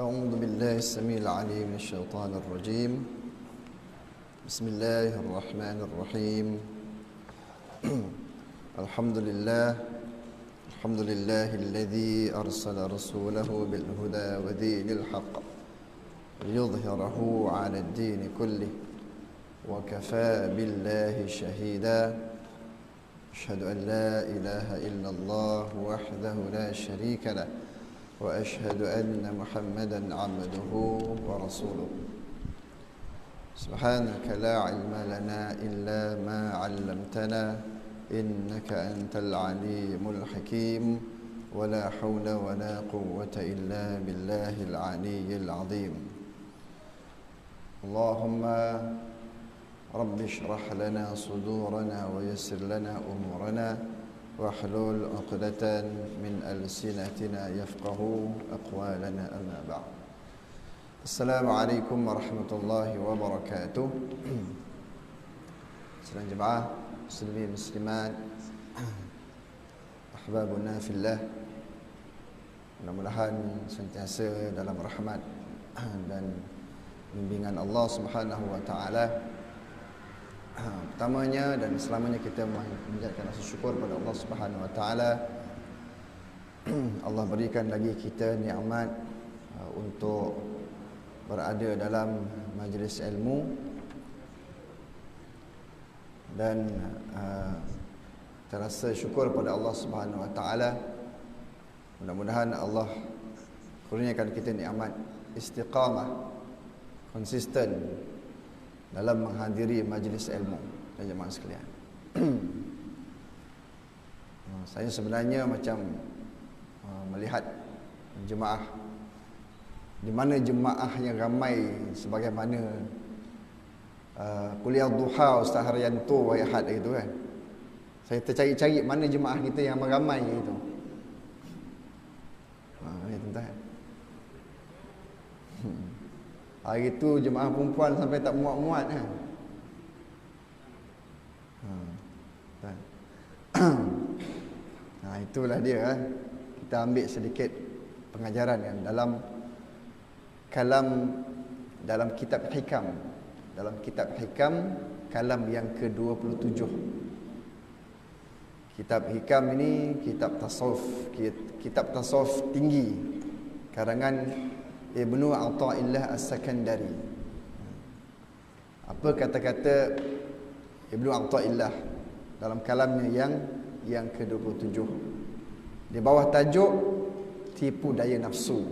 أعوذ بالله السميع العليم من الشيطان الرجيم. بسم الله الرحمن الرحيم. الحمد لله الذي أرسل رسوله بالهدى ودين الحق ليظهره على الدين كله وكفى بالله شهيدا. أشهد أن لا إله إلا الله وحده لا شريك له وأشهد أن محمدا عبده ورسوله. سبحانك لا علم لنا إلا ما علمتنا إنك أنت العليم الحكيم ولا حول ولا قوة إلا بالله العلي العظيم. اللهم رب اشرح لنا صدورنا ويسر لنا أمورنا واحلل عقدة من ألسنتنا يفقه أقوالنا أما بعد. السلام عليكم ورحمة الله وبركاته. Salam jemaah muslimin muslimat, ahbabuna fillah, mudah-mudahan sentiasa dalam rahmat dan bimbingan Allah Subhanahu wa taala. Pertamanya dan selamanya kita mengucapkan rasa syukur pada Allah Subhanahu wa taala. Allah berikan lagi kita nikmat untuk berada dalam majlis ilmu dan terasa syukur pada Allah Subhanahu wa taala. Mudah-mudahan Allah kurniakan kita nikmat istiqamah, konsisten dalam menghadiri majlis ilmu dan jemaah sekalian. Saya sebenarnya macam melihat jemaah, di mana jemaah yang ramai sebagaimana kuliah duha Ustaz Haryanto hari Ahad itu kan. Saya tercari-cari mana jemaah kita yang ramai itu. Ni tuan-tuan. Hari itu jemaah perempuan sampai tak muat-muat kan. Itulah dia kan. Kita ambil sedikit pengajaran kan dalam kitab Hikam. Dalam kitab Hikam kalam yang ke-27. Kitab Hikam ini kitab tasawuf tinggi karangan Ibnu Athaillah As-Sakandari. Apa kata-kata Ibnu Athaillah dalam kalamnya yang ke-27? Di bawah tajuk tipu daya nafsu.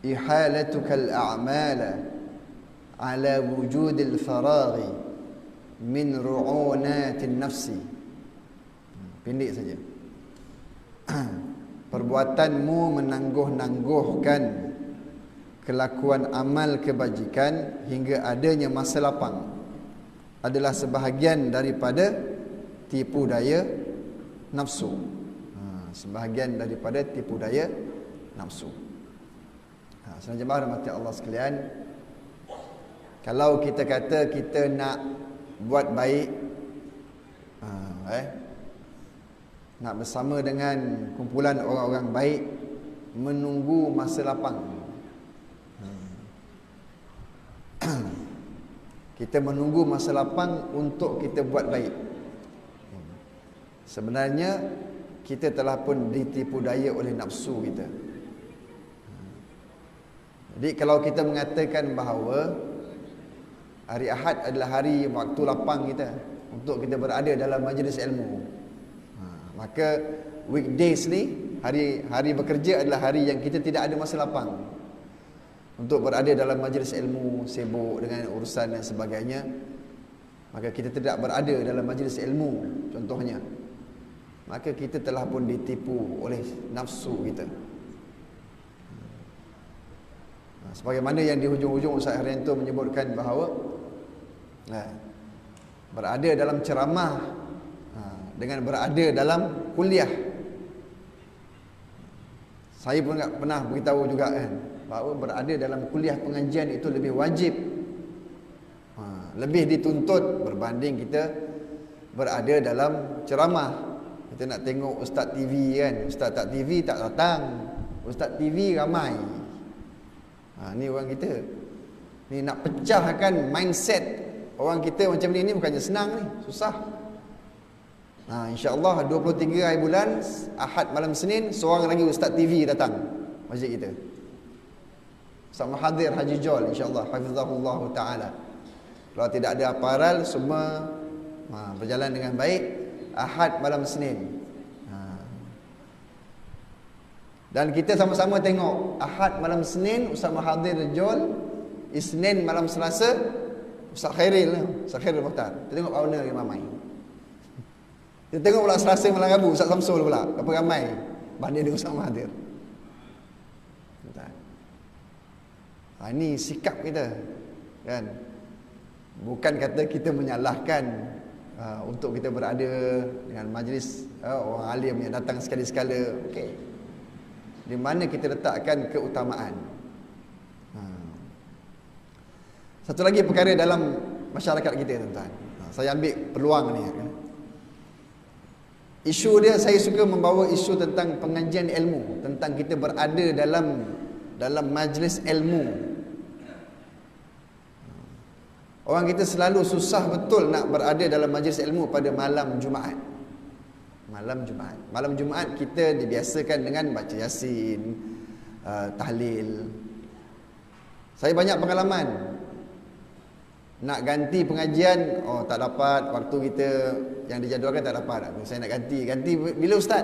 Ihalatuka al-a'mala ala wujud al-faraghi min ru'unat an-nafsi. Pendek saja. Perbuatanmu menangguh-nangguhkan kelakuan amal kebajikan hingga adanya masa lapang adalah sebahagian daripada tipu daya nafsu. Sebahagian daripada tipu daya nafsu. Saudara jemaah rahmati Allah sekalian, kalau kita kata kita nak buat baik, nak bersama dengan kumpulan orang-orang baik, menunggu masa lapang. Kita menunggu masa lapang untuk kita buat baik. Sebenarnya kita telah pun ditipu daya oleh nafsu kita. Jadi kalau kita mengatakan bahawa hari Ahad adalah hari waktu lapang kita untuk kita berada dalam majlis ilmu, maka weekdays ni, hari bekerja adalah hari yang kita tidak ada masa lapang untuk berada dalam majlis ilmu, sibuk dengan urusan dan sebagainya. Maka kita tidak berada dalam majlis ilmu contohnya, maka kita telah pun ditipu oleh nafsu kita. Sebagaimana yang di hujung-hujung Ustaz Haryanto menyebutkan bahawa berada dalam ceramah dengan berada dalam kuliah. Saya pun pernah beritahu juga kan, bahawa berada dalam kuliah pengajian itu lebih wajib, lebih dituntut berbanding kita berada dalam ceramah. Kita nak tengok Ustaz TV kan, Ustaz tak TV tak datang. Ustaz TV ramai. Ni orang kita. Ni nak pecahkan mindset orang kita macam ni bukannya senang ni, susah. InsyaAllah 23 hari bulan, Ahad malam Senin, seorang lagi Ustaz TV datang masjid kita. Ustaz Mahathir Haji Jol, insyaAllah, hafizahullah ta'ala. Kalau tidak ada aparal, semua berjalan dengan baik. Ahad malam Senin. Dan kita sama-sama tengok Ahad malam Senin Ustaz Mahathir Jol, Isnin malam Selasa Ustaz Khairil Muhtar. Kita tengok mana yang ramai. Kita tengok pula Selasa malam Rabu Ustaz Samsul pula, apa ramai banding dengan Ustaz Mahathir. Ini sikap kita, kan? Bukan kata kita menyalahkan untuk kita berada dengan majlis orang alim yang datang sekali-sekala. Okey, di mana kita letakkan keutamaan. Satu lagi perkara dalam masyarakat kita, tuan-tuan. Saya ambil peluang ni. Isu dia, saya suka membawa isu tentang pengajian ilmu, tentang kita berada dalam majlis ilmu. Orang kita selalu susah betul nak berada dalam majlis ilmu pada malam Jumaat. Malam Jumaat kita dibiasakan dengan baca Yasin, tahlil. Saya banyak pengalaman nak ganti pengajian, tak dapat, waktu kita yang dijadualkan tak dapat. Saya nak ganti bila Ustaz?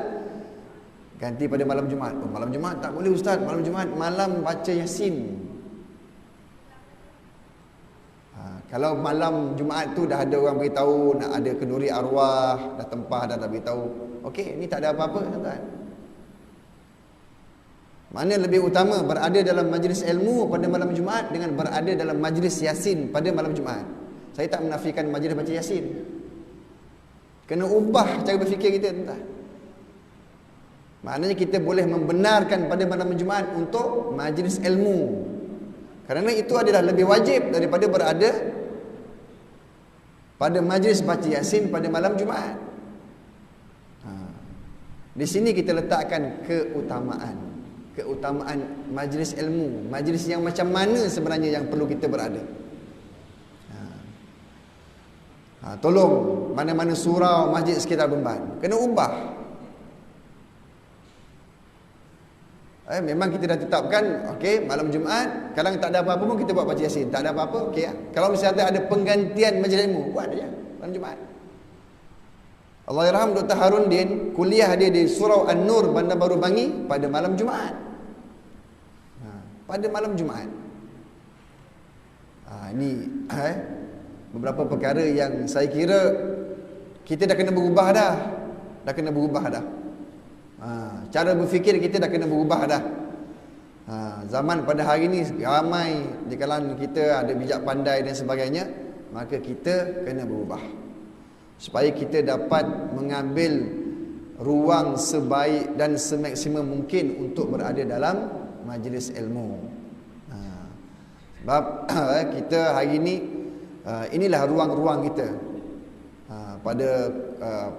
Ganti pada malam Jumaat. Malam Jumaat tak boleh Ustaz, malam Jumaat malam baca Yasin. Kalau malam Jumaat tu dah ada orang beritahu nak ada kenduri arwah, dah tempah, dah beritahu. Okey, ni tak ada apa-apa, tuan-tuan. Mana lebih utama, berada dalam majlis ilmu pada malam Jumaat dengan berada dalam majlis Yasin pada malam Jumaat? Saya tak menafikan majlis baca Yasin. Kena ubah cara berfikir kita, tuan-tuan. Maknanya kita boleh membenarkan pada malam Jumaat untuk majlis ilmu, kerana itu adalah lebih wajib daripada berada pada majlis baca Yasin pada malam Jumaat. Di sini kita letakkan keutamaan majlis ilmu, majlis yang macam mana sebenarnya yang perlu kita berada. Tolong mana-mana surau masjid sekitar Beban kena ubah. Memang kita dah tetapkan, okey, malam Jumaat, kadang tak ada apa-apa pun kita buat baca Yasin, tak ada apa-apa, okey ya. Kalau misalnya ada penggantian majlis ilmu, buat aja malam Jumaat. Allahyarham Dr. Harun Din, kuliah dia di Surau An-Nur, Bandar Baru Bangi pada malam Jumaat. Pada malam Jumaat. Ini beberapa perkara yang saya kira kita dah kena berubah dah. Cara berfikir kita dah kena berubah dah. Zaman pada hari ni ramai di kalangan kita ada bijak pandai dan sebagainya, maka kita kena berubah supaya kita dapat mengambil ruang sebaik dan semaksimum mungkin untuk berada dalam majlis ilmu. Sebab kita hari ini inilah ruang-ruang kita pada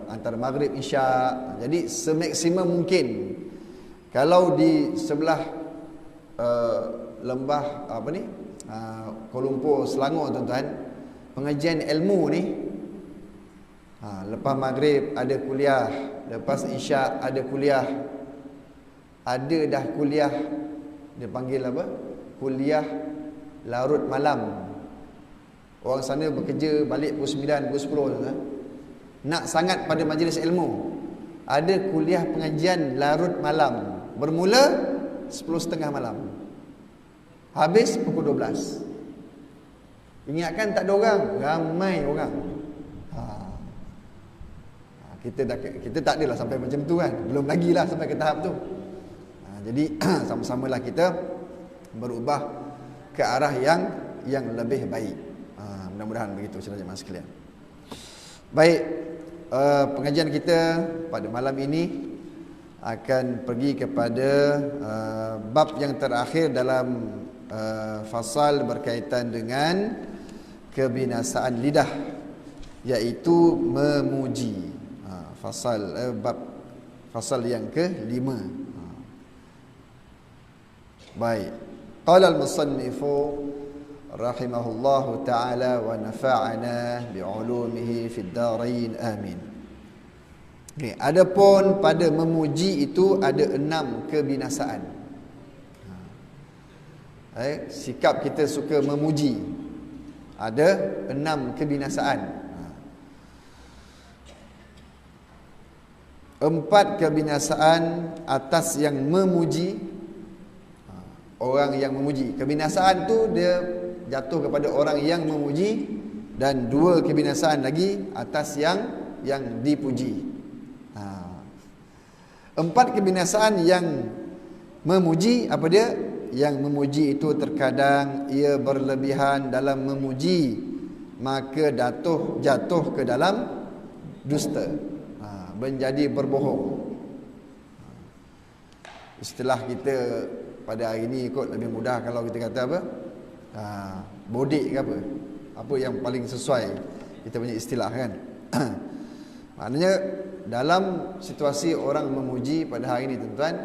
antara maghrib isyak. Jadi semaksimum mungkin, kalau di sebelah lembah Kuala Lumpur, Selangor, tuan-tuan, pengajian ilmu ni lepas maghrib ada kuliah, lepas isyak ada kuliah, ada dah kuliah dia panggil apa, kuliah larut malam. Orang sana bekerja balik pukul 9, pukul 10, tuan-tuan. Nak sangat pada majlis ilmu, ada kuliah pengajian larut malam, bermula 10.30 malam, habis pukul 12. Ingatkan tak ada orang, ramai orang. Kita tak adalah sampai macam tu kan, belum lagi lah sampai ke tahap tu. Jadi sama-samalah kita berubah ke arah yang lebih baik. Mudah-mudahan begitu saudara jemaah sekalian. Baik, pengajian kita pada malam ini akan pergi kepada bab yang terakhir dalam fasal berkaitan dengan kebinasaan lidah, iaitu memuji. Fasal yang ke-5. Baik. Qala al-musannifu rahimahullahu ta'ala wa nafa'ana bi'ulumihi fid darain amin. Okay. Adapun pada memuji itu ada 6 kebinasaan. Sikap kita suka memuji ada 6 kebinasaan. 4 kebinasaan atas yang memuji, orang yang memuji. Kebinasaan tu dia jatuh kepada orang yang memuji, dan 2 kebinasaan lagi atas yang dipuji. 4 kebinasaan yang memuji, apa dia? Yang memuji itu terkadang ia berlebihan dalam memuji, maka jatuh ke dalam dusta, menjadi berbohong. Istilah kita pada hari ini kot lebih mudah kalau kita kata apa? Bodek ke apa? Apa yang paling sesuai kita punya istilah kan? Maknanya dalam situasi orang memuji pada hari ini tuan-tuan,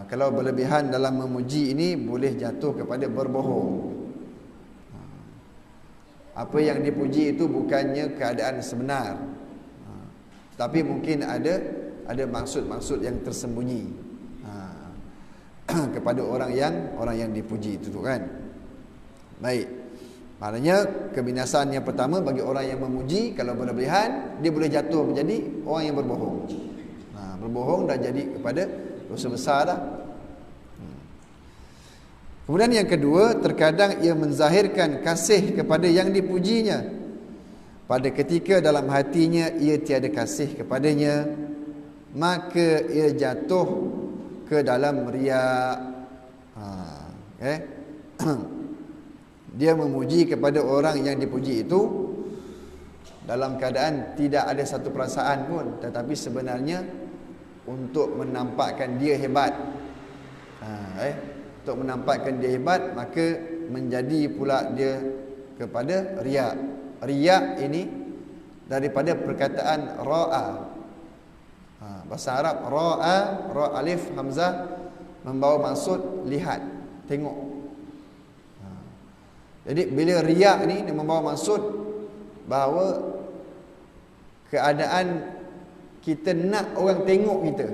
kalau berlebihan dalam memuji ini boleh jatuh kepada berbohong. Apa yang dipuji itu bukannya keadaan sebenar, tapi mungkin ada maksud-maksud yang tersembunyi kepada orang yang dipuji itu kan. Baik. Maknanya kebinasaan yang pertama bagi orang yang memuji, kalau berlebihan dia boleh jatuh menjadi orang yang berbohong. Berbohong dah jadi kepada dosa besar dah. Kemudian yang kedua, terkadang ia menzahirkan kasih kepada yang dipujinya, pada ketika dalam hatinya ia tiada kasih kepadanya, maka ia jatuh ke dalam riak. Dia memuji kepada orang yang dipuji itu dalam keadaan tidak ada satu perasaan pun, tetapi sebenarnya untuk menampakkan dia hebat. Untuk menampakkan dia hebat, maka menjadi pula dia kepada riak. Riak ini daripada perkataan ra'a. Bahasa Arab ra'a, ra alif hamzah membawa maksud lihat, tengok. Jadi bila riak ni dia membawa maksud bahawa keadaan kita nak orang tengok kita.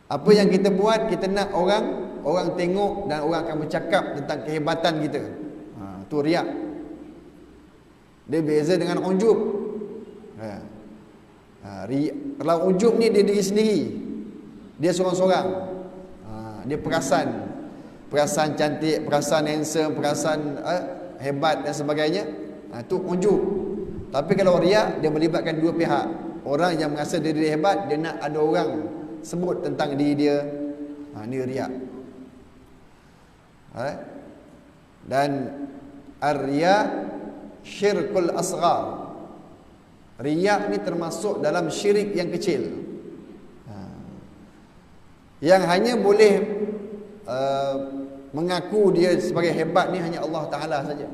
Apa yang kita buat, kita nak orang tengok dan orang akan bercakap tentang kehebatan kita. Tu riak. Dia beza dengan ujub. Kalau ujub ni dia diri sendiri, dia seorang-seorang. Dia perasan cantik, perasan handsome, perasan hebat dan sebagainya. Itu ujub. Tapi kalau riak, dia melibatkan dua pihak. Orang yang merasa diri hebat, dia nak ada orang sebut tentang diri dia. Ini riak. Dan ar-riya syirkul asghar. Riak ni termasuk dalam syirik yang kecil. Yang hanya boleh mengaku dia sebagai hebat ni hanya Allah Ta'ala saja.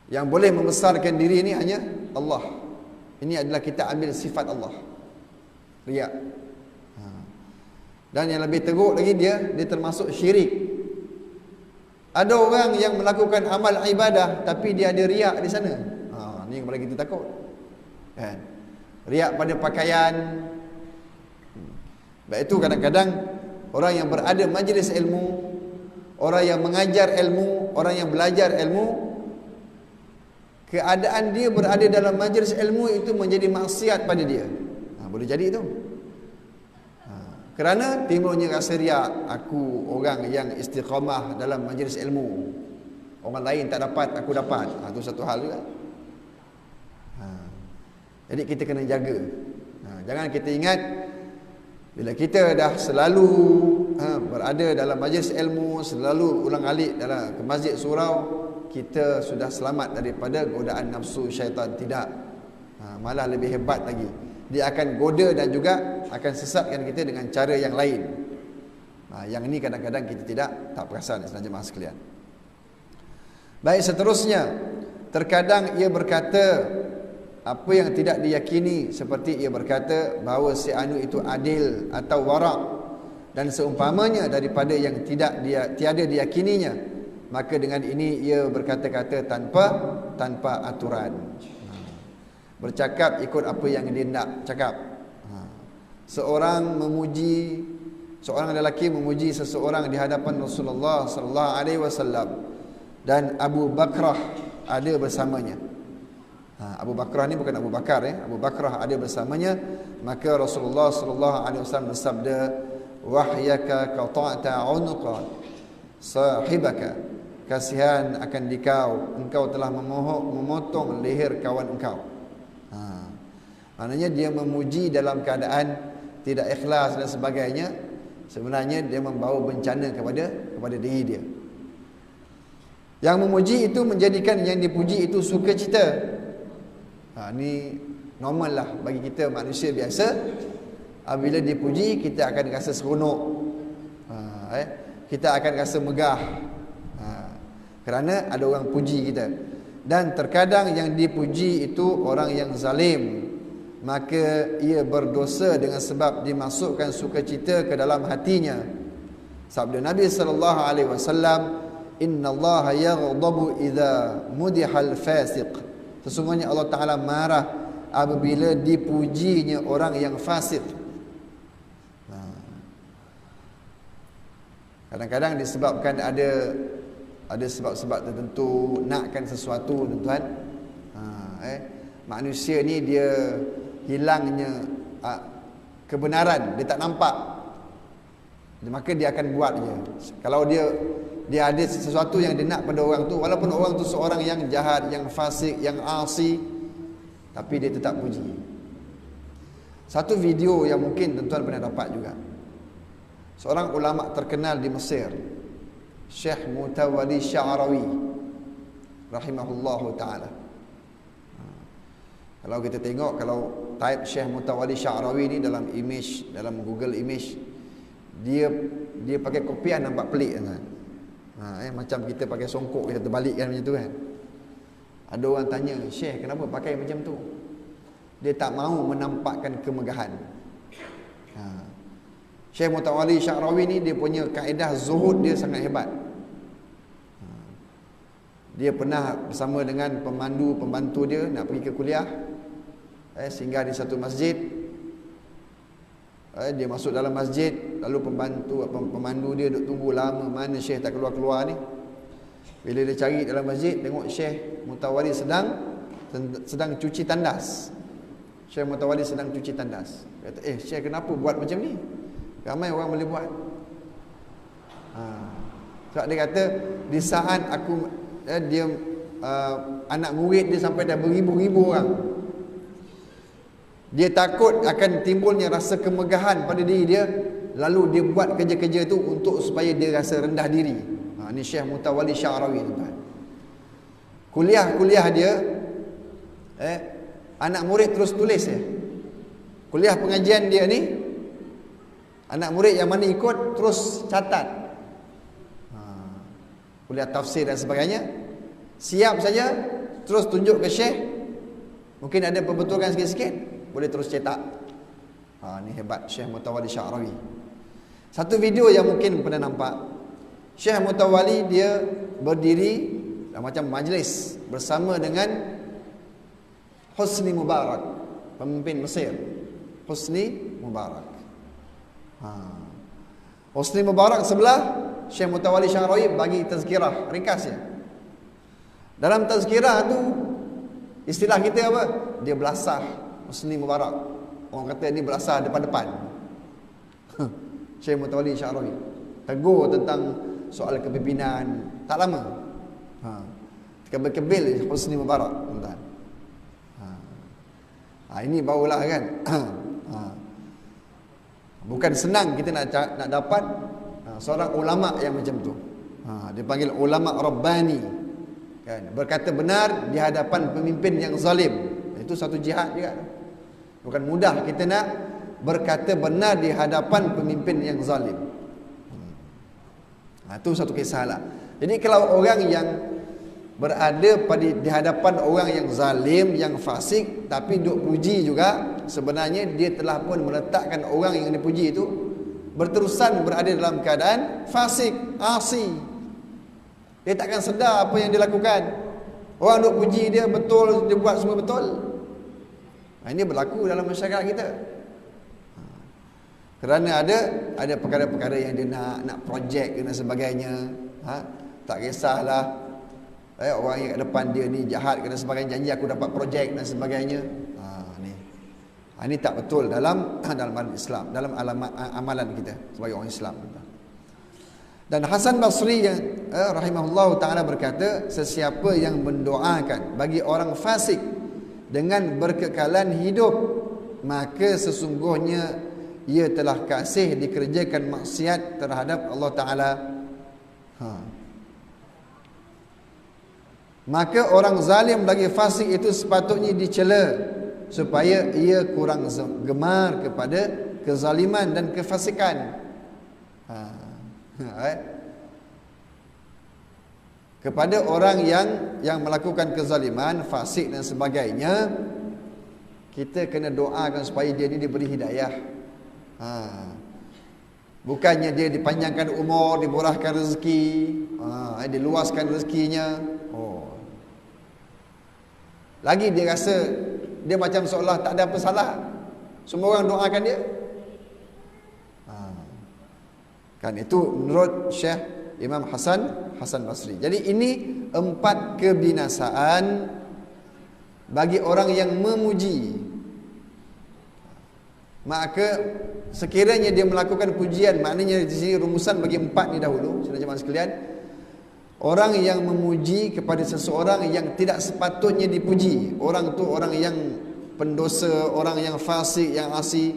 Yang boleh membesarkan diri ni hanya Allah. Ini adalah kita ambil sifat Allah, riak. Dan yang lebih teruk lagi, dia termasuk syirik. Ada orang yang melakukan amal ibadah tapi dia ada riak di sana. Ni yang paling kita takut, kan? Riak pada pakaian. Sebab itu kadang-kadang orang yang berada majlis ilmu, orang yang mengajar ilmu, orang yang belajar ilmu, keadaan dia berada dalam majlis ilmu itu menjadi maksiat pada dia. Boleh jadi itu. Kerana timbulnya rasa riak. Aku orang yang istiqamah dalam majlis ilmu, orang lain tak dapat, aku dapat. Itu satu hal juga. Jadi kita kena jaga. Jangan kita ingat bila kita dah selalu berada dalam majlis ilmu, selalu ulang-alik dalam ke masjid surau, kita sudah selamat daripada godaan nafsu syaitan. Tidak. Malah lebih hebat lagi. Dia akan goda dan juga akan sesatkan kita dengan cara yang lain. Yang ini kadang-kadang kita tak perasan, jemaah sekalian. Baik, seterusnya, terkadang ia berkata apa yang tidak diyakini, seperti ia berkata bahawa si anu itu adil atau warak dan seumpamanya daripada yang tiada diyakininya, maka dengan ini ia berkata-kata tanpa aturan. Bercakap ikut apa yang dia nak cakap. Seorang lelaki memuji seseorang di hadapan Rasulullah sallallahu alaihi wasallam dan Abu Bakrah ada bersamanya. Abu Bakrah ni bukan Abu Bakar, Abu Bakrah ada bersamanya. Maka Rasulullah sallallahu alaihi wasallam bersabda, wahyaka qata'ta 'unuqa sahibaka, kasihan akan engkau telah memotong leher kawan engkau. Maknanya dia memuji dalam keadaan tidak ikhlas dan sebagainya. Sebenarnya dia membawa bencana kepada diri dia. Yang memuji itu menjadikan yang dipuji itu sukacita. Ni normal lah bagi kita manusia biasa. Bila dipuji kita akan rasa seronok, kita akan rasa megah, kerana ada orang puji kita. Dan terkadang yang dipuji itu orang yang zalim, maka ia berdosa dengan sebab dimasukkan sukacita ke dalam hatinya. Sabda Nabi sallallahu alaihi wasallam, innallaha yaghdabu idza mudihal fasiq, sesungguhnya Allah Taala marah apabila dipujinya orang yang fasik. Kadang-kadang disebabkan ada sebab-sebab tertentu nakkan sesuatu, tuan-tuan. Manusia ni dia hilangnya kebenaran, dia tak nampak, maka dia akan buat je. Kalau dia ada sesuatu yang dia nak pada orang tu, walaupun orang tu seorang yang jahat, yang fasik, yang asi, tapi dia tetap puji. Satu video yang mungkin tuan-tuan pernah dapat juga, seorang ulama terkenal di Mesir, Syekh Mutawalli Sya'rawi rahimahullahu ta'ala. Kalau kita tengok, kalau type Syekh Mutawalli Sya'rawi ni dalam image, dalam Google Image, dia pakai kopian nampak pelik kan. Macam kita pakai songkok, kita terbalikkan macam tu kan. Ada orang tanya, Syekh kenapa pakai macam tu? Dia tak mahu menampakkan kemegahan. Syekh Mutawalli Sya'rawi ni dia punya kaedah zuhud dia sangat hebat. Dia pernah bersama dengan pembantu dia nak pergi ke kuliah, singgah di satu masjid. Dia masuk dalam masjid, lalu pemandu dia duduk tunggu lama, mana Syekh tak keluar-keluar ni. Bila dia cari dalam masjid, tengok Syekh Mutawalli sedang cuci tandas. Syekh Mutawalli sedang cuci tandas. Kata, Syekh kenapa buat macam ni? Ramai orang boleh buat. Sebab dia kata, di saat anak murid dia sampai dah beribu-ribu orang, dia takut akan timbulnya rasa kemegahan pada diri dia, lalu dia buat kerja-kerja tu untuk supaya dia rasa rendah diri. Ni Syekh Mutawalli Sya'rawi, tuan. Kuliah dia, anak murid terus tulis kuliah pengajian dia ni, anak murid yang mana ikut terus catat. Kuliah tafsir dan sebagainya, siap saja terus tunjuk ke Syekh. Mungkin ada perbetulkan sikit-sikit, boleh terus cetak. Ni hebat Syekh Mutawalli Sya'rawi. Satu video yang mungkin pernah nampak, Syekh Mutawalli dia berdiri dalam macam majlis bersama dengan Husni Mubarak, pemimpin Mesir. Husni Mubarak. Husni Mubarak sebelah, Syekh Mutawalli Sya'rawi bagi tazkirah ringkas ya. Dalam tazkirah tu, istilah kita apa? Dia belasah Husni Mubarak. Orang kata ni belasah depan-depan. Syekh Mutawalli Sya'rawi tegur tentang soal kepimpinan. Tak lama kebil-kebil Husni Mubarak, tuan-tuan. Ini barulah kan. Bukan senang kita nak dapat seorang ulama yang macam tu. Dia panggil ulama Rabbani kan, berkata benar di hadapan pemimpin yang zalim. Itu satu jihad juga. Bukan mudah kita nak berkata benar di hadapan pemimpin yang zalim. Itu satu kisah lah. Jadi kalau orang yang berada di hadapan orang yang zalim, yang fasik, tapi duk puji juga, sebenarnya dia telah pun meletakkan orang yang dipuji itu berterusan berada dalam keadaan fasik, asi. Dia takkan sedar apa yang dia lakukan. Orang duk puji dia betul, dia buat semua betul. Ini berlaku dalam masyarakat kita. Kerana ada perkara-perkara yang dia nak projek dan sebagainya. Tak kisahlah orang yang kat depan dia ni jahat dan sebagainya, janji aku dapat projek dan sebagainya. Ini tak betul dalam Islam, dalam amalan kita sebagai orang Islam. Dan Hasan Basri yang rahimahullah ta'ala berkata, sesiapa yang mendoakan bagi orang fasik dengan berkekalan hidup, maka sesungguhnya ia telah kasih dikerjakan maksiat terhadap Allah Ta'ala. Maka orang zalim lagi fasik itu sepatutnya dicela, supaya ia kurang gemar kepada kezaliman dan kefasikan. Kepada orang yang melakukan kezaliman, fasik dan sebagainya, kita kena doakan supaya dia ni diberi hidayah. Bukannya dia dipanjangkan umur, dimurahkan rezeki, diluaskan rezekinya. Lagi dia rasa dia macam seolah tak ada apa salah, semua orang doakan dia. Kan itu menurut Syekh Imam Hasan Basri. Jadi ini 4 kebinasaan bagi orang yang memuji. Maka sekiranya dia melakukan pujian, maknanya di sini rumusan bagi 4 ni dahulu, saudara jemaah sekalian. Orang yang memuji kepada seseorang yang tidak sepatutnya dipuji, orang tu orang yang pendosa, orang yang fasik, yang asi.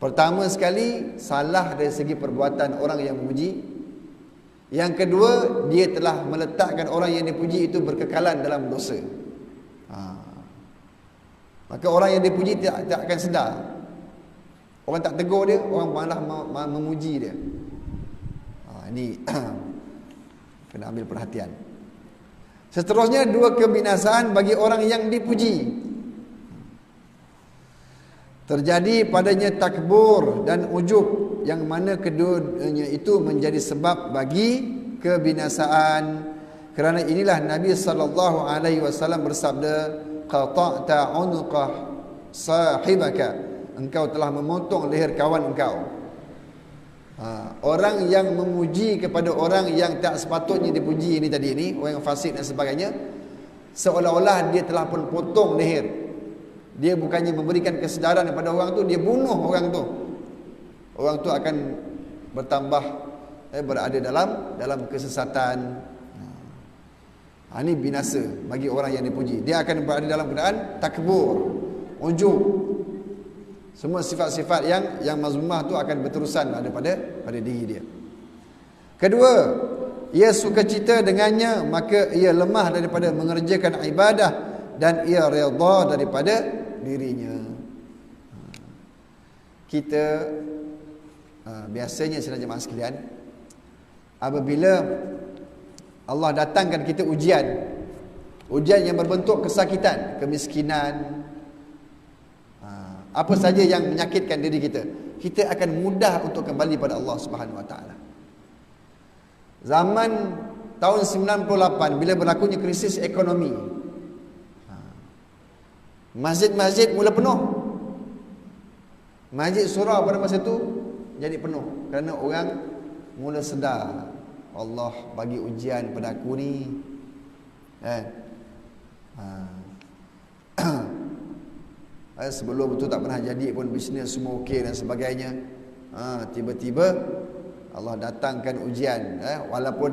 Pertama sekali, salah dari segi perbuatan orang yang memuji. Yang kedua, dia telah meletakkan orang yang dipuji itu berkekalan dalam dosa. Maka orang yang dipuji tidak akan sedar. Orang tak tegur dia, orang malah memuji dia. Ini kena ambil perhatian. Seterusnya, 2 kebinasaan bagi orang yang dipuji. Terjadi padanya takbur dan ujub, yang mana keduanya itu menjadi sebab bagi kebinasaan. Kerana inilah Nabi SAW bersabda, qata'ta unqah sahibaka, engkau telah memotong leher kawan engkau. Orang yang memuji kepada orang yang tak sepatutnya dipuji ini tadi ni, orang yang fasik dan sebagainya, seolah-olah dia telah pun potong leher. Dia bukannya memberikan kesedaran kepada orang tu, dia bunuh orang tu. Orang tu akan bertambah berada dalam kesesatan. Ini binasa bagi orang yang dipuji. Dia akan berada dalam keadaan takbur, ujub. Semua sifat-sifat yang mazmumah tu akan berterusan ada pada diri dia. Kedua, ia sukacita dengannya, maka ia lemah daripada mengerjakan ibadah, dan ia redha daripada dirinya. Kita biasanya saudara jemaah sekalian, apabila Allah datangkan kita ujian yang berbentuk kesakitan, kemiskinan, apa saja yang menyakitkan diri kita, kita akan mudah untuk kembali pada Allah Subhanahu Wa Taala. Zaman tahun 98 bila berlakunya krisis ekonomi, masjid-masjid mula penuh. Masjid surau pada masa itu jadi penuh kerana orang mula sedar, Allah bagi ujian pada aku ni. Sebelum itu tak pernah jadi pun, bisnes semua okey dan sebagainya. Tiba-tiba Allah datangkan ujian. Walaupun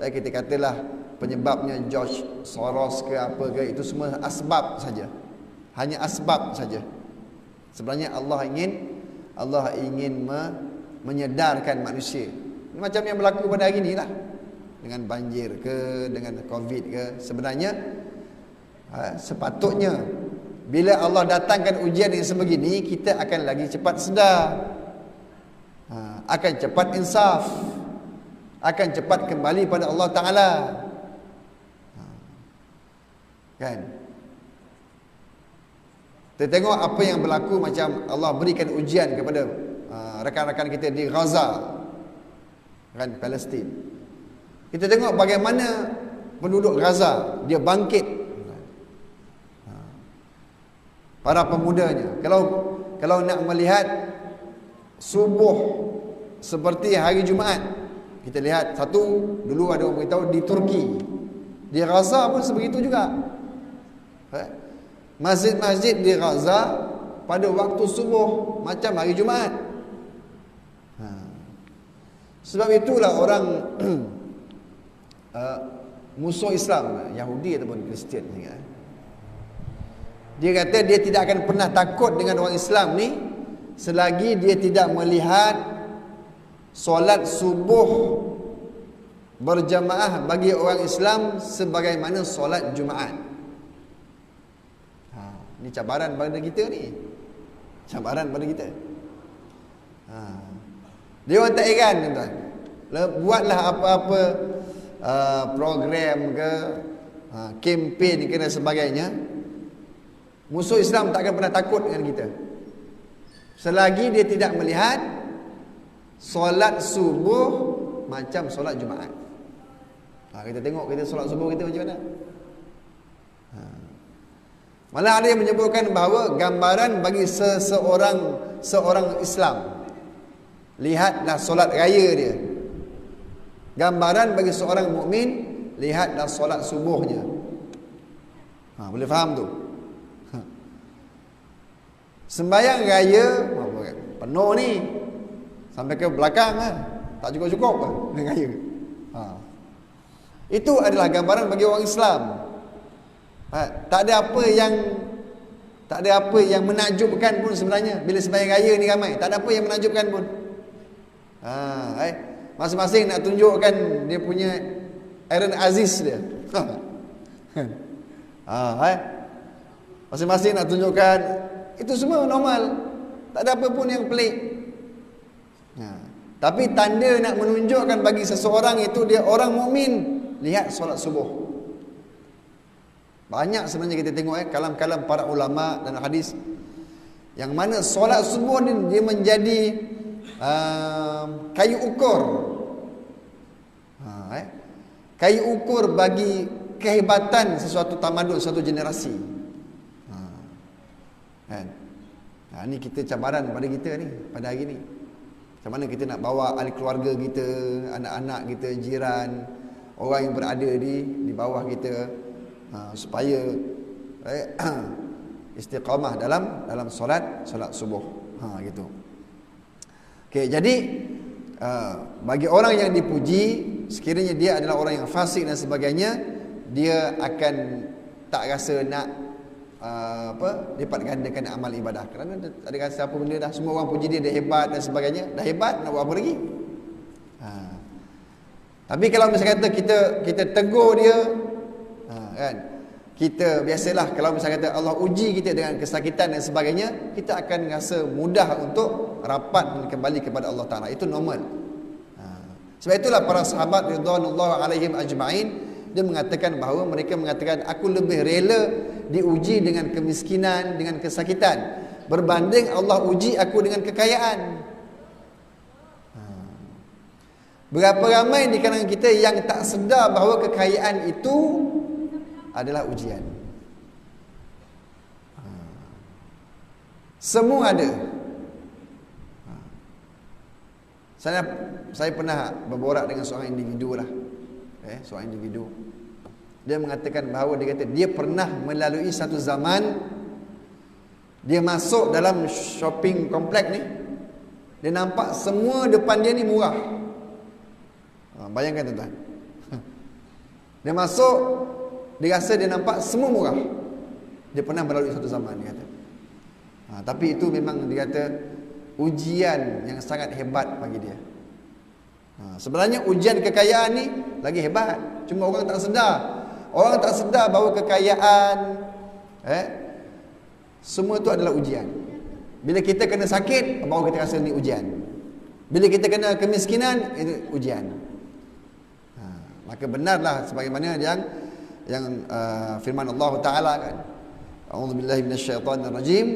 kita katalah penyebabnya George Soros ke apa ke, itu semua asbab saja. Hanya asbab saja. Sebenarnya Allah ingin menyedarkan manusia. Ini macam yang berlaku pada hari ini lah, dengan banjir ke, dengan COVID ke. Sebenarnya sepatutnya bila Allah datangkan ujian yang sebegini, kita akan lagi cepat sedar, akan cepat insaf, akan cepat kembali pada Allah Ta'ala. Kan? Kita tengok apa yang berlaku, macam Allah berikan ujian kepada rakan-rakan kita di Gaza, kan, Palestin. Kita tengok bagaimana penduduk Gaza dia bangkit, para pemudanya. Kalau nak melihat subuh seperti hari Jumaat, kita lihat satu, dulu ada orang beritahu di Turki, di Gaza pun sebegitu juga. Masjid-masjid di Gaza pada waktu subuh macam hari Jumaat. Sebab itulah orang musuh Islam, Yahudi ataupun Kristian, dia kata dia tidak akan pernah takut dengan orang Islam ni selagi dia tidak melihat solat subuh berjamaah bagi orang Islam sebagaimana solat Jumaat. Ini cabaran pada kita ni. Cabaran pada kita. Dia orang tak heran, tuan-tuan. Buatlah apa-apa program ke, kempen ke dan sebagainya. Musuh Islam tak akan pernah takut dengan kita selagi dia tidak melihat solat subuh macam solat Jumaat. Kita tengok kita solat subuh kita macam mana. Malah ada yang menyebutkan bahawa gambaran bagi seorang Islam, lihatlah solat raya dia. Gambaran bagi seorang mukmin, lihatlah solat subuhnya. Boleh faham tu? Sembayang raya penuh ni sampai ke belakang tak cukup-cukup dengan raya. Itu adalah gambaran bagi orang Islam. Tak ada apa yang menakjubkan pun sebenarnya bila sembahyang raya ni ramai. Tak ada apa yang menakjubkan pun. Masing-masing nak tunjukkan dia punya Aaron Aziz dia. Masing-masing nak tunjukkan. Itu semua normal. Tak ada apa pun yang pelik. Tapi tanda nak menunjukkan bagi seseorang itu dia orang mukmin, lihat solat subuh. Banyak sebenarnya kita tengok kalam-kalam para ulama dan hadis yang mana solat subuh ni dia menjadi kayu ukur. Kayu ukur bagi kehebatan sesuatu tamadun, suatu generasi. Ini kita cabaran pada kita ni, pada hari ni. Macam mana kita nak bawa ahli keluarga kita, anak-anak kita, jiran, orang yang berada di bawah kita, supaya istiqamah dalam solat subuh. Gitu. Okey, jadi bagi orang yang dipuji, sekiranya dia adalah orang yang fasik dan sebagainya, dia akan tak rasa nak lipat gandakan amal ibadah, kerana ada rasa apa benda dah, semua orang puji dia hebat dan sebagainya. Dah hebat, nak buat apa lagi? Tapi kalau misalnya kata kita tegur dia, kan, kita biasalah kalau misalnya kata Allah uji kita dengan kesakitan dan sebagainya, kita akan rasa mudah untuk rapat dan kembali kepada Allah Ta'ala. Itu normal. Sebab itulah para sahabat ridwanullah alaihim ajma'in, dia mengatakan bahawa mereka mengatakan, aku lebih rela diuji dengan kemiskinan, dengan kesakitan, berbanding Allah uji aku dengan kekayaan. Berapa ramai di kalangan kita yang tak sedar bahawa kekayaan itu adalah ujian. Semua ada. Saya pernah berborak dengan seorang individu lah. Seorang individu. Dia mengatakan bahawa dia pernah melalui satu zaman, dia masuk dalam shopping komplek ni, dia nampak semua depan dia ni murah. Bayangkan tuan-tuan. Dia masuk, dia rasa dia nampak semua murah. Dia pernah melalui satu zaman, dia kata. Tapi itu memang dia kata ujian yang sangat hebat bagi dia. Sebenarnya ujian kekayaan ni lagi hebat, cuma orang tak sedar. Orang tak sedar bahawa kekayaan semua itu adalah ujian. Bila kita kena sakit, baru kita rasa ni ujian. Bila kita kena kemiskinan, itu ujian. Maka benarlah sebagaimana yang yang firman Allah Taala kan, a'udzubillahi minasyaitonirrajim,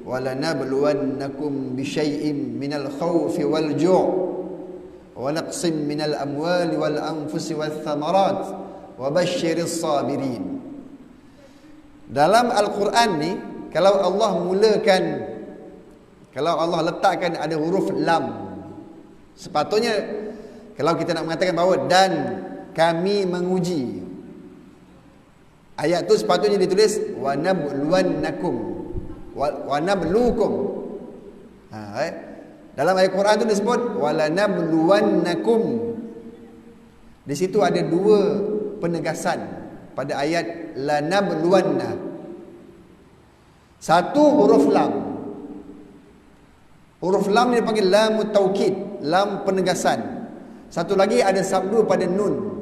walanabluwannakum bisyai'im minal khaufi wal ju' wa naqsim minal amwali wal anfusi wath thamarat wa basyiris sabirin. Dalam Al-Quran ni, kalau Allah letakkan ada huruf lam, sepatutnya kalau kita nak mengatakan bahawa dan kami menguji, ayat tu sepatutnya ditulis wa nabluwannakum wa nabluukum. Dalam ayat Quran tu disebut wala nabluwannakum. Di situ ada dua penegasan pada ayat la nabluwanna. Satu huruf lam. Huruf lam ni dipanggil lamut taukid, lam penegasan. Satu lagi ada sabdu pada nun.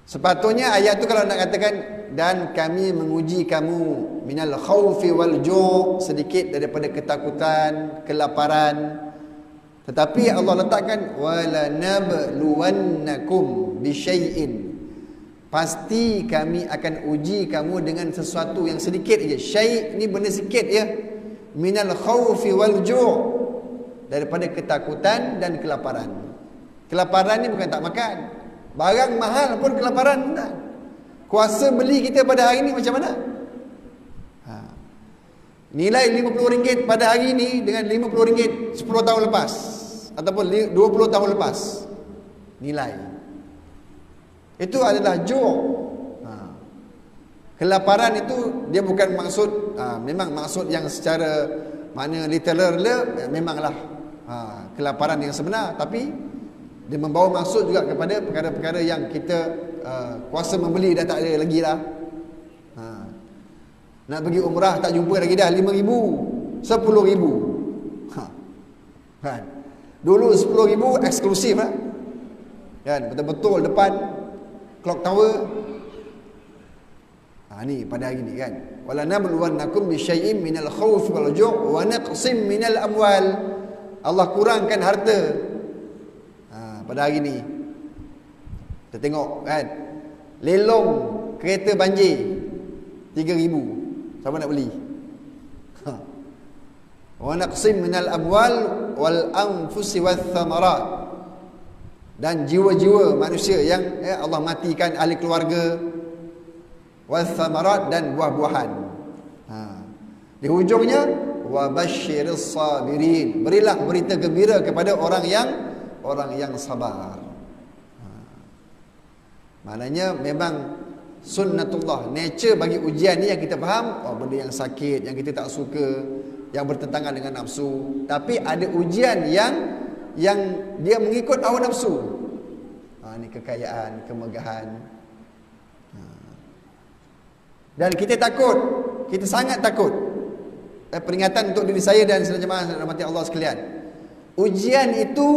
Sepatutnya ayat tu kalau nak katakan dan kami menguji kamu minal khaufi wal ju', sedikit daripada ketakutan, kelaparan. Tetapi Allah letakkan wala nabluwannakum bisyai'in. Pasti kami akan uji kamu dengan sesuatu yang sedikit aja. Syai' ni benda sikit ya. Minal khaufi wal ju', daripada ketakutan dan kelaparan. Kelaparan ni bukan tak makan. Barang mahal pun kelaparan tak. Kuasa beli kita pada hari ni macam mana? Nilai RM50 pada hari ni dengan RM50 10 tahun lepas ataupun 20 tahun lepas. Nilai itu adalah ju'. Kelaparan itu dia bukan maksud, memang maksud yang secara makna literal memanglah kelaparan yang sebenar, tapi dia membawa maksud juga kepada perkara-perkara yang kita kuasa membeli dah tak ada lagi lah. Nak pergi umrah tak jumpa lagi dah, RM5,000, RM10,000. Kan? Dulu RM10,000 eksklusif lah. Kan? Betul-betul depan clock tower. Ni pada hari ni kan. Wala nabluwannakum bisyai'in minal khawfi wal ju' wa naqsim minal amwal. Allah kurangkan harta. Pada hari ni kita tengok kan, lelong kereta banjir RM3,000. Siapa nak beli? Wa naqsim minal amwal wal anfusi wath thamarat. Dan jiwa-jiwa manusia yang Allah matikan, ahli keluarga, wath thamarat, dan buah-buahan. Di hujungnya wa basyiris sabirin. Berilah berita gembira kepada orang yang sabar. Maknanya memang sunnatullah, nature bagi ujian ni yang kita faham, benda yang sakit, yang kita tak suka, yang bertentangan dengan nafsu. Tapi ada ujian yang dia mengikut hawa nafsu. Ni kekayaan, kemegahan. Dan kita takut, kita sangat takut. Peringatan untuk diri saya dan saudara jemaah rahmati Allah sekalian. Ujian itu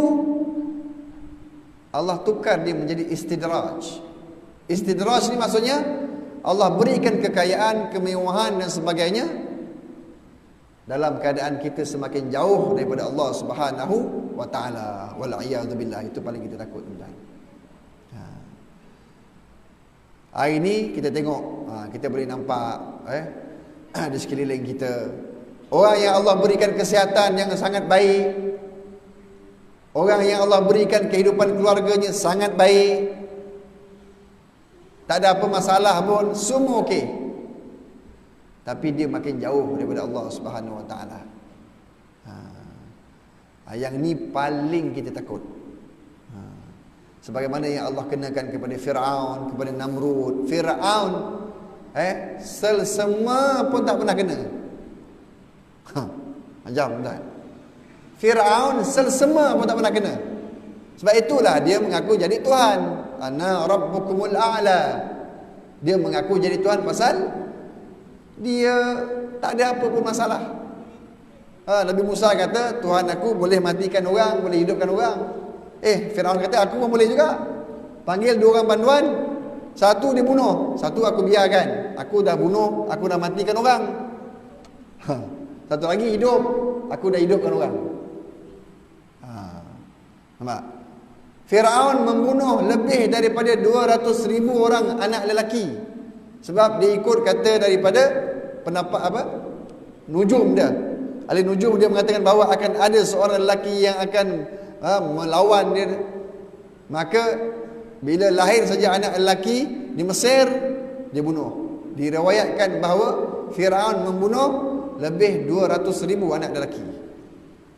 Allah tukar dia menjadi istidraj. Istidraj ni maksudnya Allah berikan kekayaan, kemewahan dan sebagainya dalam keadaan kita semakin jauh daripada Allah Subhanahu wa taala. Wal a'yadu billah. Itu paling kita takut tuan. Hari ni kita tengok, kita boleh nampak di sekeliling kita orang yang Allah berikan kesihatan yang sangat baik, orang yang Allah berikan kehidupan keluarganya sangat baik, tak ada apa masalah pun, semua okey. Tapi dia makin jauh daripada Allah Subhanahu wa taala. Yang ni paling kita takut. Sebagaimana yang Allah kenakan kepada Fir'aun, kepada Namrud. Fir'aun semua pun tak pernah kena. Macam tak? Fir'aun semua pun tak pernah kena. Sebab itulah dia mengaku jadi Tuhan. Ana rabbukumul a'la. Dia mengaku jadi Tuhan pasal dia tak ada apa pun masalah. Nabi Musa kata, Tuhan aku boleh matikan orang, boleh hidupkan orang. Fir'aun kata, aku pun boleh juga. Panggil dua orang banduan, satu dia bunuh, satu aku biarkan. Aku dah bunuh, aku dah matikan orang. Satu lagi hidup, aku dah hidupkan orang. Nampak? Firaun membunuh lebih daripada 200,000 orang anak lelaki. Sebab dia ikut kata daripada pendapat apa? Nujum dia. Ahli nujum dia mengatakan bahawa akan ada seorang lelaki yang akan melawan dia. Maka bila lahir saja anak lelaki di Mesir, dia bunuh. Diriwayatkan bahawa Firaun membunuh lebih 200,000 anak lelaki.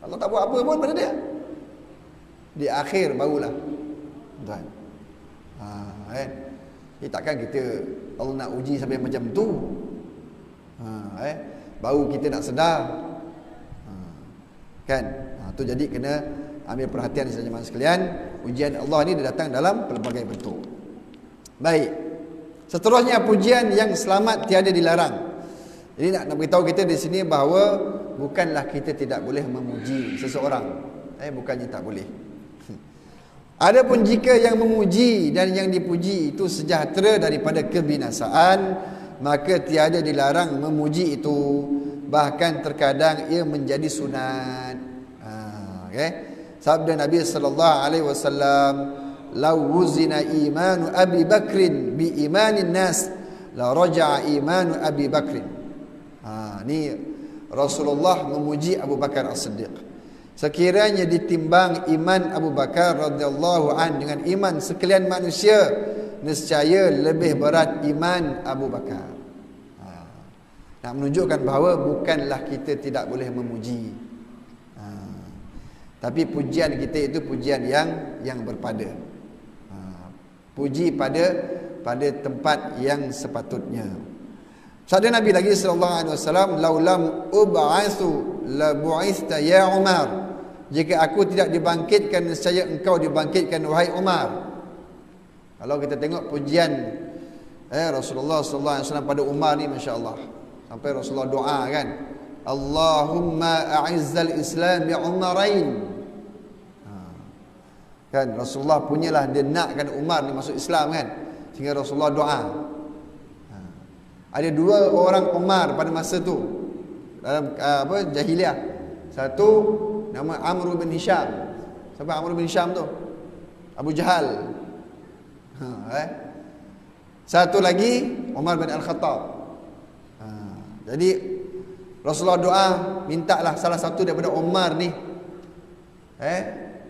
Allah tak buat apa pun pada dia. Di akhir barulah tuan. Takkan kita Allah nak uji sampai macam tu. Baru kita nak sedar. Kan? Tu jadi kena ambil perhatian sahaja sekalian. Ujian Allah ni dia datang dalam pelbagai bentuk. Baik. Seterusnya pujian yang selamat tiada dilarang. Jadi nak beritahu kita di sini bahawa bukanlah kita tidak boleh memuji seseorang. Bukannya tak boleh. Adapun jika yang memuji dan yang dipuji itu sejahtera daripada kebinasaan, maka tiada dilarang memuji itu. Bahkan terkadang ia menjadi sunat. Sabda Nabi sallallahu alaihi wasallam, "Law wuzina imanu Abi Bakrin bi imanin nas, la raja'a imanu Abi Bakrin." Ni Rasulullah memuji Abu Bakar As-Siddiq. Sekiranya ditimbang iman Abu Bakar radhiyallahu an dengan iman sekalian manusia, nescaya lebih berat iman Abu Bakar. Nak menunjukkan bahawa bukanlah kita tidak boleh memuji. Tapi pujian kita itu pujian yang berpada. Puji pada tempat yang sepatutnya. Sabda Nabi lagi sallallahu alaihi wasallam, "Laulam ub'atsu la bu'ista ya Umar." Jika aku tidak dibangkitkan, nescaya engkau dibangkitkan wahai Umar. Kalau kita tengok pujian Rasulullah sallallahu alaihi wasallam pada Umar ni, masya-Allah. Sampai Rasulullah doa kan, "Allahumma a'izzal Islam bi Umarain." Kan Rasulullah punyalah dia nakkan Umar ni masuk Islam kan. Sehingga Rasulullah doa. Ada dua orang Umar pada masa tu dalam jahiliah. Satu nama Amr bin Hisham. Siapa Amr bin Hisham tu? Abu Jahal. Satu lagi Umar bin Al-Khattab. Jadi Rasulullah doa, mintalah salah satu daripada Umar ni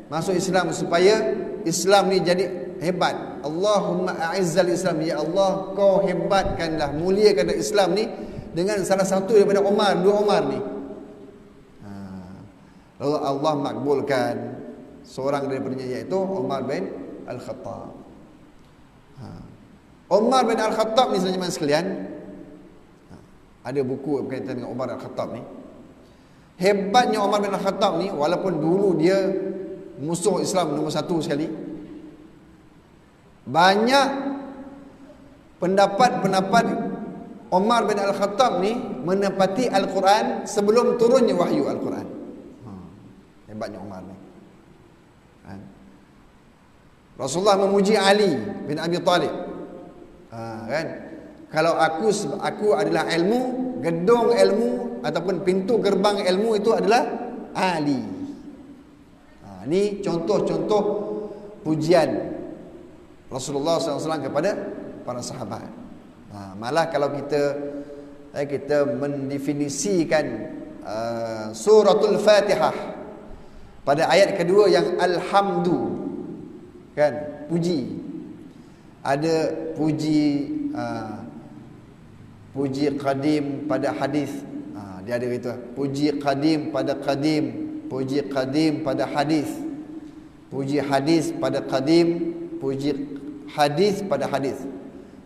masuk Islam supaya Islam ni jadi hebat. Allahumma a'izzal Islam, ya Allah kau hebatkanlah, muliakanlah Islam ni dengan salah satu daripada Umar, dua Umar ni. Lalu Allah makbulkan seorang daripadanya, iaitu Umar bin Al-Khattab. Umar bin Al-Khattab ni sahaja sekalian, ada buku berkaitan dengan Umar Al-Khattab ni. Hebatnya Umar bin Al-Khattab ni, walaupun dulu dia musuh Islam nombor satu sekali, banyak pendapat-pendapat Umar bin Al-Khattab ni menepati Al-Quran sebelum turunnya wahyu Al-Quran. Hebatnya Umar ni. Rasulullah memuji Ali bin Abi Talib. Kan? Kalau aku adalah ilmu, gedung ilmu ataupun pintu gerbang ilmu itu adalah Ali. Ini contoh-contoh pujian Rasulullah SAW kepada para sahabat. Malah kalau kita mendefinisikan suratul Fatihah pada ayat kedua yang alhamdu, kan, puji. Ada puji qadim pada hadis. Dia ada kata puji qadim pada qadim, puji qadim pada hadis, puji hadis pada qadim, puji hadis pada hadis.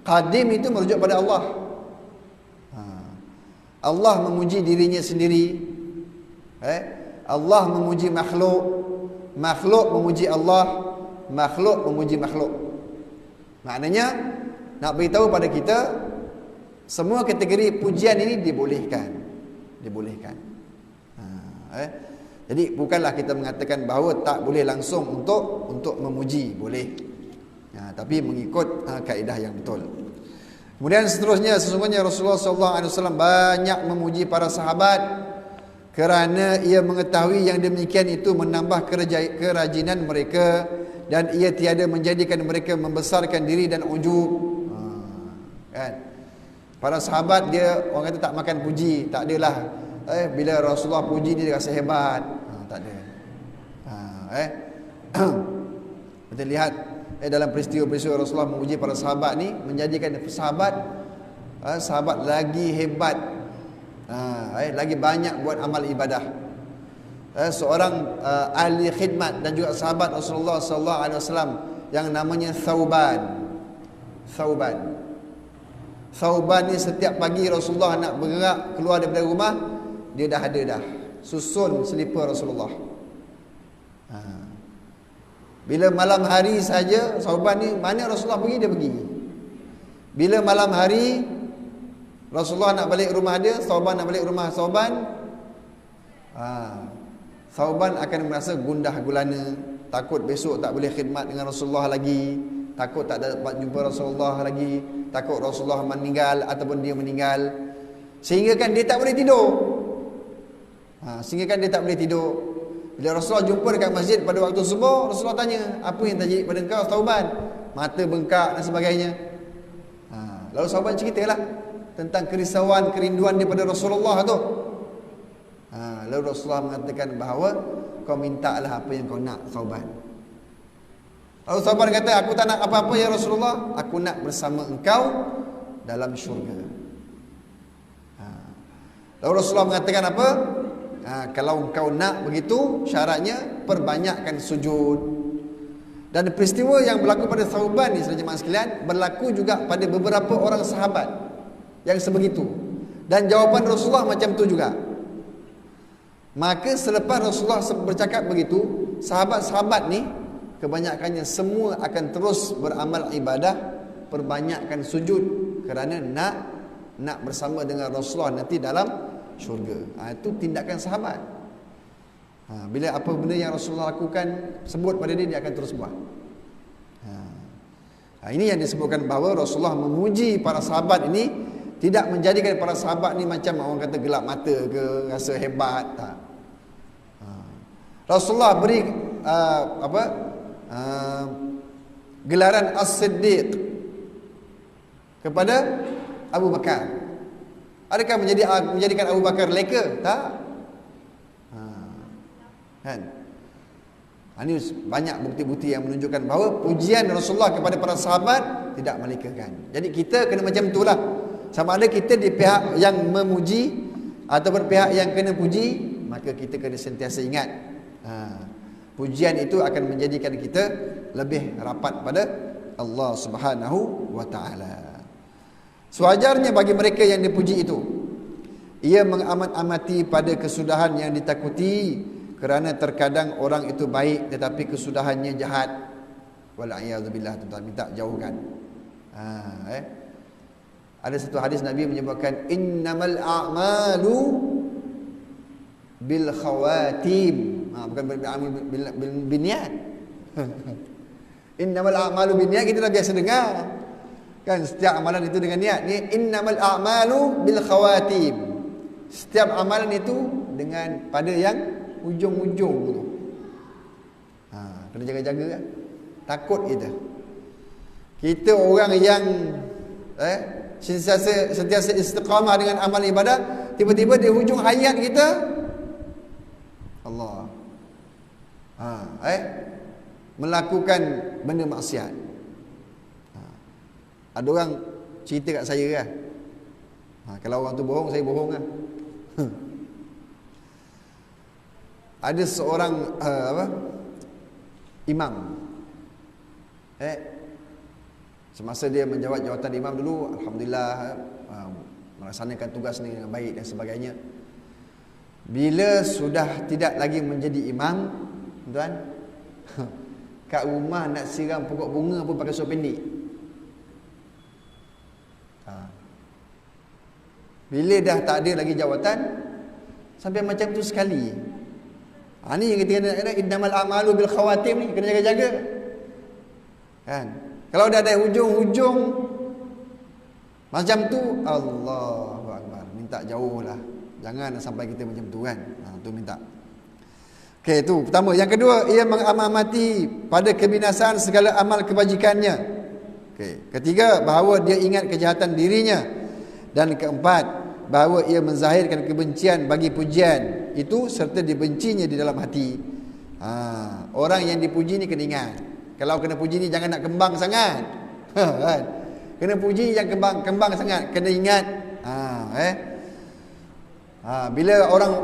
Qadim itu merujuk pada Allah. Allah memuji dirinya sendiri. Allah memuji makhluk, makhluk memuji Allah, makhluk memuji makhluk. Maknanya nak beritahu pada kita semua kategori pujian ini dibolehkan. Jadi bukanlah kita mengatakan bahawa tak boleh langsung untuk memuji, boleh. Tapi mengikut kaedah yang betul. Kemudian seterusnya, sesungguhnya Rasulullah SAW banyak memuji para sahabat kerana ia mengetahui yang demikian itu menambah kerajinan mereka dan ia tiada menjadikan mereka membesarkan diri dan ujub. Kan? Para sahabat dia orang kata tak makan puji, tak adalah bila Rasulullah puji dia rasa hebat. Tak ada. Kita lihat dalam peristiwa-peristiwa Rasulullah memuji para sahabat ni menjadikan sahabat lagi hebat, lagi banyak buat amal ibadah. Seorang ahli khidmat dan juga sahabat Rasulullah sallallahu alaihi wasallam yang namanya Thauban ni setiap pagi Rasulullah nak bergerak keluar daripada rumah, dia dah ada susun selipar Rasulullah. Bila malam hari saja Thauban ni mana Rasulullah pergi dia pergi. Bila malam hari Rasulullah nak balik rumah dia, Thauban nak balik rumah Thauban, Thauban akan merasa gundah gulana, takut besok tak boleh khidmat dengan Rasulullah lagi, takut tak dapat jumpa Rasulullah lagi, takut Rasulullah meninggal ataupun dia meninggal, sehingga kan dia tak boleh tidur. Bila Rasulullah jumpa dekat masjid pada waktu subuh, Rasulullah tanya, apa yang terjadi pada engkau Thauban? Mata bengkak dan sebagainya. Lalu Thauban ceritalah tentang kerisauan, kerinduan daripada Rasulullah tu. Lalu Rasulullah mengatakan bahawa kau mintalah apa yang kau nak, Thauban. Lalu Thauban kata, aku tak nak apa-apa ya Rasulullah, aku nak bersama engkau dalam syurga. Lalu Rasulullah mengatakan apa? Kalau engkau nak begitu, syaratnya perbanyakkan sujud. Dan peristiwa yang berlaku pada Thauban ni, saudara jemaah sekalian, berlaku juga pada beberapa orang sahabat yang sebegitu. Dan jawapan Rasulullah macam tu juga. Maka selepas Rasulullah bercakap begitu, sahabat-sahabat ni kebanyakannya semua akan terus beramal ibadah, perbanyakkan sujud, kerana nak bersama dengan Rasulullah nanti dalam syurga. Itu tindakan sahabat. Bila apa benda yang Rasulullah lakukan sebut pada dia akan terus buat. Ini yang disebutkan bahawa Rasulullah memuji para sahabat ini, tidak menjadikan para sahabat ni macam orang kata gelap mata ke, rasa hebat, tak. Rasulullah beri gelaran As-Siddiq kepada Abu Bakar. Adakah menjadikan Abu Bakar leka? Tak. Kan? Ini banyak bukti-bukti yang menunjukkan bahawa pujian Rasulullah kepada para sahabat tidak melekakan. Jadi kita kena macam itulah. Sama ada kita di pihak yang memuji ataupun pihak yang kena puji, maka kita kena sentiasa ingat, pujian itu akan menjadikan kita lebih rapat pada Allah Subhanahu wa taala. Sewajarnya bagi mereka yang dipuji itu, ia mengamat-amati pada kesudahan yang ditakuti, kerana terkadang orang itu baik tetapi kesudahannya jahat. Wal'iyadzubillah, tuan-tuan, minta jauhkan. Ada satu hadis Nabi menyebutkan innamal a'malu bil khawatim. Bukan bil biniat. Innamal a'malu bin niat, kita dah biasa dengar. Kan setiap amalan itu dengan niat. Ni innamal a'malu bil khawatim. Setiap amalan itu dengan pada yang ujung-ujung tu. Kena jaga-jaga kan. Takut kita. Kita orang yang sentiasa istiqamah dengan amal ibadah, tiba-tiba di hujung hayat kita Allah melakukan benda maksiat. Ada orang cerita kat saya kan, kalau orang tu bohong, saya bohong kan. Ada seorang imam, semasa dia menjawat jawatan imam dulu, alhamdulillah, melaksanakan tugas ni dengan baik dan sebagainya. Bila sudah tidak lagi menjadi imam, tuan, kat rumah nak siram pokok bunga pun pakai seluar pendek. Bila dah tak ada lagi jawatan, sampai macam tu sekali. Ni yang kita kena, innamal a'malu bil khawatim ni, kena jaga-jaga. Kan? Kalau dah ada hujung-hujung macam tu, Allahu Akbar, minta jauh lah. Jangan sampai kita macam tu kan. Tu minta. Okey, itu pertama. Yang kedua, ia mengamati pada kebinasaan segala amal kebajikannya. Okey. Ketiga, bahawa dia ingat kejahatan dirinya. Dan keempat, bahawa ia menzahirkan kebencian bagi pujian itu serta dibencinya di dalam hati. Orang yang dipuji ni kena ingat. Kalau kena puji ni jangan nak kembang sangat. Kan? Kena puji yang kembang sangat, kena ingat. Bila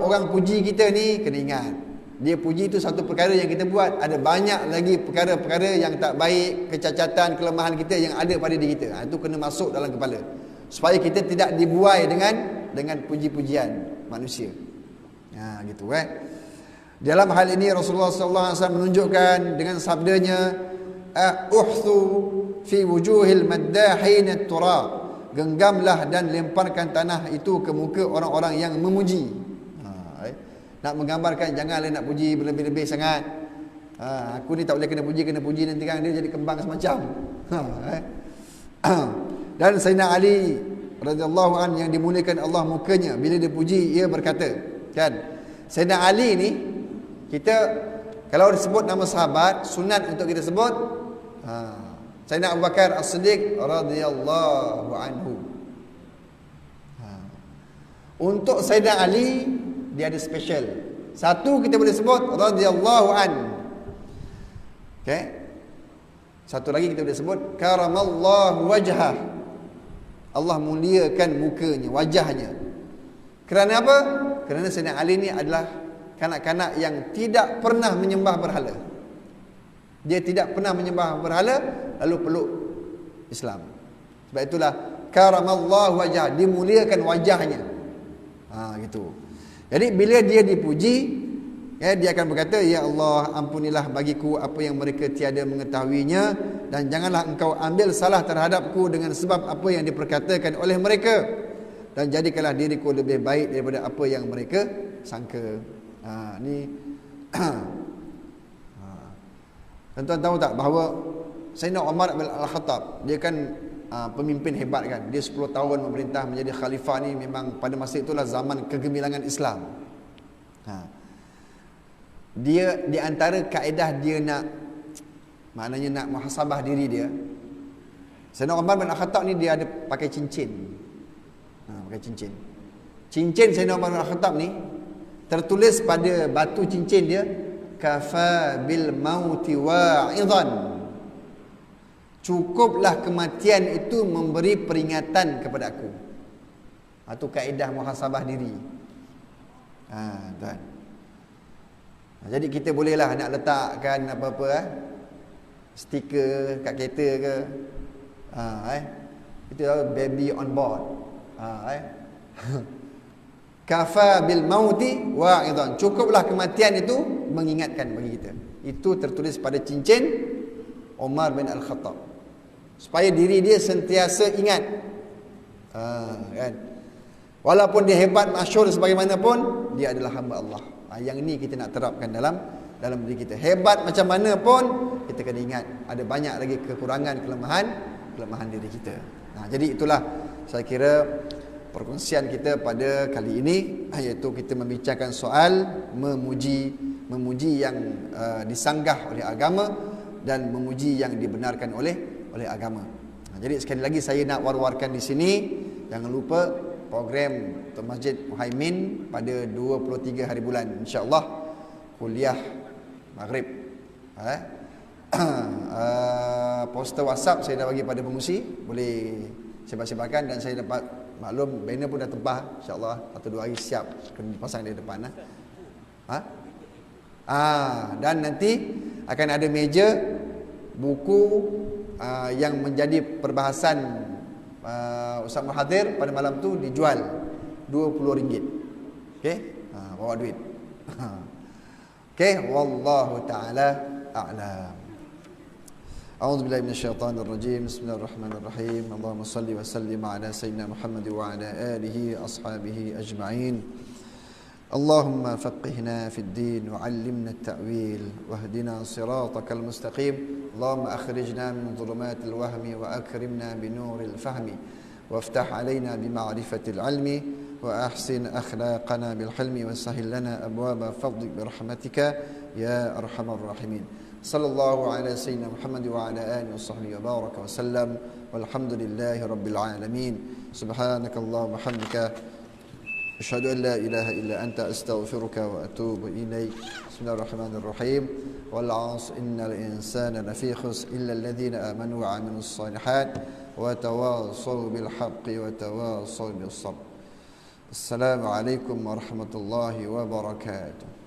orang puji kita ni kena ingat. Dia puji itu satu perkara yang kita buat. Ada banyak lagi perkara-perkara yang tak baik, kecacatan, kelemahan kita yang ada pada diri kita. Itu kena masuk dalam kepala. Supaya kita tidak dibuai dengan puji-pujian manusia. Gitu Dalam hal ini Rasulullah sallallahu alaihi wasallam menunjukkan dengan sabdanya, "Uhthu fi wujuhil maddahin at-turab." Genggamlah dan lemparkan tanah itu ke muka orang-orang yang memuji. Nak menggambarkan janganlah nak puji berlebih-lebih sangat. Aku ni tak boleh kena puji nanti kan dia jadi kembang semacam. Dan Sayyidina Ali radhiyallahu an yang dimuliakan Allah mukanya, bila dia puji ia berkata, kan? Sayyidina Ali ni kita kalau disebut nama sahabat, sunat untuk kita sebut Sayyidina Abu Bakar As-Siddiq radhiyallahu anhu. Untuk Sayyidina Ali dia ada special. Satu kita boleh sebut radhiyallahu an. Okey. Satu lagi kita boleh sebut karamallahu wajhah. Allah muliakan mukanya, wajahnya. Kerana apa? Kerana Sayyidina Ali ni adalah kanak-kanak yang tidak pernah menyembah berhala. Dia tidak pernah menyembah berhala lalu peluk Islam. Sebab itulah karamallahu wajhah, dimuliakan wajahnya. Gitu. Jadi bila dia dipuji, dia akan berkata, "Ya Allah, ampunilah bagiku apa yang mereka tiada mengetahuinya, dan janganlah engkau ambil salah terhadapku dengan sebab apa yang diperkatakan oleh mereka, dan jadikanlah diriku lebih baik daripada apa yang mereka sangka." Ni tuan-tuan tahu tak bahawa Sayyidina Umar bin Al-Khattab, dia kan pemimpin hebat kan. Dia 10 tahun memerintah menjadi khalifah ni, memang pada masa itulah zaman kegemilangan Islam. Dia di antara kaedah dia maknanya nak muhasabah diri dia. Sayyidina Umar bin Al-Khattab ni dia ada pakai cincin. Pakai cincin. Cincin Sayyidina Umar bin Al-Khattab ni tertulis pada batu cincin dia, "Kafa bil mauti wa'idhan." Cukuplah kematian itu memberi peringatan kepada aku. Itu kaedah muhasabah diri. Tuan. Jadi kita bolehlah nak letakkan apa-apa stiker kat kereta ke. Itu baby on board. Kafa bil mauti wa'idhan. Cukuplah kematian itu mengingatkan bagi kita. Itu tertulis pada cincin Umar bin Al-Khattab. Supaya diri dia sentiasa ingat. Kan? Walaupun dia hebat, masyhur sebagaimanapun, dia adalah hamba Allah. Yang ini kita nak terapkan dalam diri kita. Hebat macam mana pun, kita kena ingat ada banyak lagi kekurangan, kelemahan diri kita. Jadi itulah saya kira perkongsian kita pada kali ini, iaitu kita membicarakan soal memuji yang disanggah oleh agama dan memuji yang dibenarkan oleh agama. Jadi sekali lagi saya nak war-warkan di sini, jangan lupa program untuk Masjid Muhaimin pada 23 hari bulan, insya-Allah kuliah Maghrib. Poster WhatsApp saya dah bagi pada pengusi, boleh sebar-sebarkan, dan saya dapat maklum banner pun dah tebah, insya-Allah 1-2 hari siap kena dipasang di depan. Dan nanti akan ada meja buku yang menjadi perbahasan Ustaz Muhadir pada malam tu dijual RM20. Okey? Bawa duit. Okey, wallahu taala a'lam. A'udzu billahi minasyaitonir rajim. Bismillahirrahmanirrahim. Allahumma shalli wa sallim ala sayyidina Muhammad wa ala alihi ashabihi ajma'in. اللهم فقهنا في الدين وعلمنا التأويل واهدنا صراطك المستقيم اللهم أخرجنا من ظلمات الوهم وأكرمنا بنور الفهم وافتح علينا بمعرفة العلم وأحسن أخلاقنا بالحلم وسهل لنا أبواب فضلك برحمتك يا أرحم الراحمين. صلى الله على سيدنا محمد وعلى آله وصحبه وبارك وسلم والحمد لله رب العالمين. سبحانك اللهم وبحمدك أشهد أن لا إله إلا أنت أستغفرك وأتوب إليك. بسم الله الرحمن الرحيم. والعصر إن الإنسان لفي خسر إلا الذين آمنوا وعملوا الصالحات وتواصوا بالحق وتواصوا بالصبر. السلام عليكم ورحمة الله وبركاته.